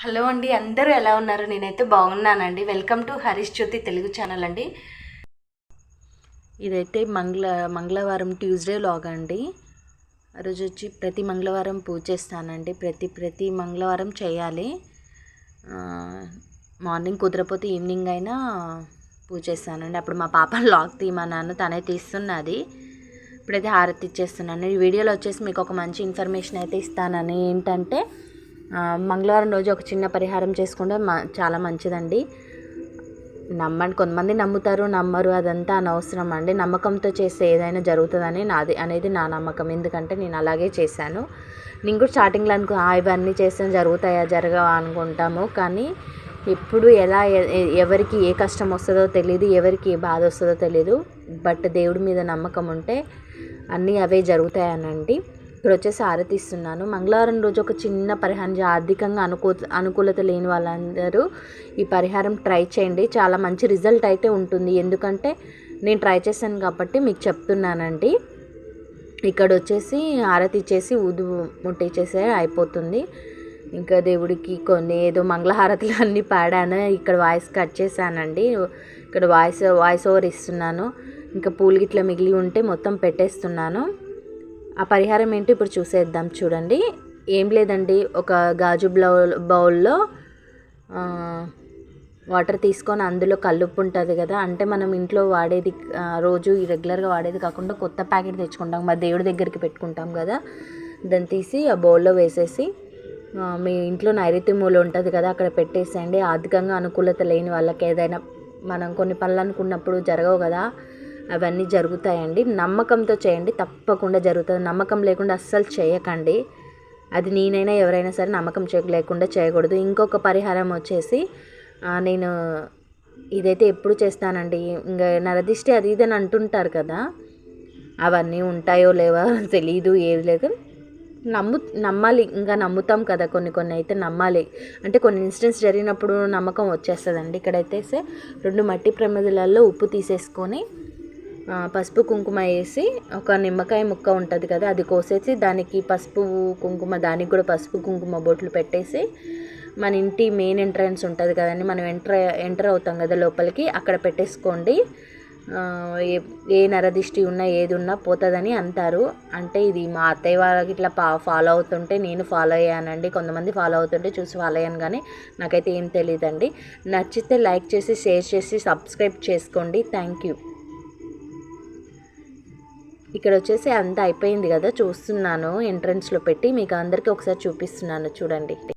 Hello అండి, అందరూ ఎలా ఉన్నారు? నేనైతే బాగున్నానండి. Welcome to Harish Jyothi Telugu channel అండి. ఇదైతే మంగళవారం ట్యూస్డే వ్లాగ్ అండి. ఆ రోజు వచ్చి ప్రతి మంగళవారం పూజ చేస్తానండి. ప్రతి మంగళవారం చేయాలి. మార్నింగ్ కుదరపోతే ఈవినింగ్ అయినా పూజ చేస్తానండి. అప్పుడు మా పాప వ్లాగ్ తీయమన్నాను, తనే తీస్తున్నది. ఇప్పుడైతే హారతి ఇచ్చేస్తున్నాను. ఈ వీడియోలో వచ్చేసి మీకు ఒక మంచి ఇన్ఫర్మేషన్ అయితే ఇస్తానని. ఏంటంటే మంగళవారం రోజు ఒక చిన్న పరిహారం చేసుకుంటే చాలా మంచిదండి. నమ్మండి, కొంతమంది నమ్ముతారు, నమ్మరు, అదంతా అనవసరం అండి. నమ్మకంతో చేస్తే ఏదైనా జరుగుతుందని అనేది నా నమ్మకం. ఎందుకంటే నేను అలాగే చేశాను. నేను కూడా స్టార్టింగ్లో ఇవన్నీ చేస్తే జరగవా అనుకుంటాము. కానీ ఎప్పుడు ఎలా ఎవరికి ఏ కష్టం వస్తుందో తెలియదు, ఎవరికి ఏ బాధ వస్తుందో తెలియదు. బట్ దేవుడి మీద నమ్మకం ఉంటే అన్నీ అవే జరుగుతాయనండి. ఇప్పుడు వచ్చేసి హారతి ఇస్తున్నాను. మంగళవారం రోజు ఒక చిన్న పరిహారం, ఆర్థికంగా అనుకూలత లేని వాళ్ళందరూ ఈ పరిహారం ట్రై చేయండి. చాలా మంచి రిజల్ట్ అయితే ఉంటుంది. ఎందుకంటే నేను ట్రై చేశాను కాబట్టి మీకు చెప్తున్నానండి. ఇక్కడ వచ్చేసి హారతి ఇచ్చేసి ఊదు ముట్టించేసే అయిపోతుంది. ఇంకా దేవుడికి కొన్ని ఏదో మంగళహారతులు అన్నీ పాడాను. ఇక్కడ వాయిస్ కట్ చేశానండి. ఇక్కడ వాయిస్ ఓవర్ ఇస్తున్నాను. ఇంకా పూలు గిట్ల మిగిలి ఉంటే మొత్తం పెట్టేస్తున్నాను. ఆ పరిహారం ఏంటో ఇప్పుడు చూసేద్దాం. చూడండి, ఏం లేదండి, ఒక గాజు బౌల్లో వాటర్ తీసుకొని అందులో కల్లుప్పు ఉంటుంది కదా, అంటే మనం ఇంట్లో వాడేది రోజు రెగ్యులర్గా వాడేది కాకుండా కొత్త ప్యాకెట్ తెచ్చుకుంటాం, మా దేవుడి దగ్గరికి పెట్టుకుంటాం కదా, దాన్ని తీసి ఆ బౌల్లో వేసేసి మీ ఇంట్లో నైరుతి మూల ఉంటుంది కదా, అక్కడ పెట్టేసేయండి. ఆర్థికంగా అనుకూలత లేని వాళ్ళకి ఏదైనా మనం కొన్ని పనులు అనుకున్నప్పుడు జరగవు కదా, అవన్నీ జరుగుతాయండి. నమ్మకంతో చేయండి, తప్పకుండా జరుగుతుంది. నమ్మకం లేకుండా అస్సలు చేయకండి. అది నేనైనా ఎవరైనా సరే నమ్మకం లేకుండా చేయకూడదు. ఇంకొక పరిహారం వచ్చేసి నేను ఇదైతే ఎప్పుడు చేస్తానండి. ఇంకా నరదిష్టి అది ఇది అని అంటుంటారు కదా, అవన్నీ ఉంటాయో లేవో తెలీదు, ఏది లేదు. నమ్మాలి, ఇంకా నమ్ముతాం కదా, కొన్ని అయితే నమ్మాలి. అంటే కొన్ని ఇన్సిడెంట్స్ జరిగినప్పుడు నమ్మకం వచ్చేస్తుందండి. ఇక్కడైతే 2 మట్టి ప్రమిదలలో ఉప్పు తీసేసుకొని పసుపు కుంకుమ వేసి, ఒక నిమ్మకాయ ముక్క ఉంటుంది కదా, అది కోసేసి దానికి పసుపు కుంకుమ, దానికి కూడా పసుపు కుంకుమ బొట్లు పెట్టేసి, మన ఇంటి మెయిన్ ఎంట్రన్స్ ఉంటుంది కదండి, మనం ఎంటర్ అవుతాం కదా లోపలికి, అక్కడ పెట్టేసుకోండి. ఏ నరదిష్టి ఉన్నా ఏది ఉన్నా పోతుందని అంటారు. అంటే ఇది మా అత్తయ్య వాళ్ళకి ఇట్లా ఫాలో అవుతుంటే నేను ఫాలో అయ్యానండి. కొంతమంది ఫాలో అవుతుంటే చూసి ఫాలో అయ్యాను, కానీ నాకైతే ఏం తెలియదండి. నచ్చితే లైక్ చేసి, షేర్ చేసి, సబ్స్క్రైబ్ చేసుకోండి. Thank you. ఇక్కడ వచ్చేసి అంతా అయిపోయింది కదా, చూస్తున్నాను ఎంట్రన్స్లో పెట్టి, మీకు అందరికీ ఒకసారి చూపిస్తున్నాను చూడండి.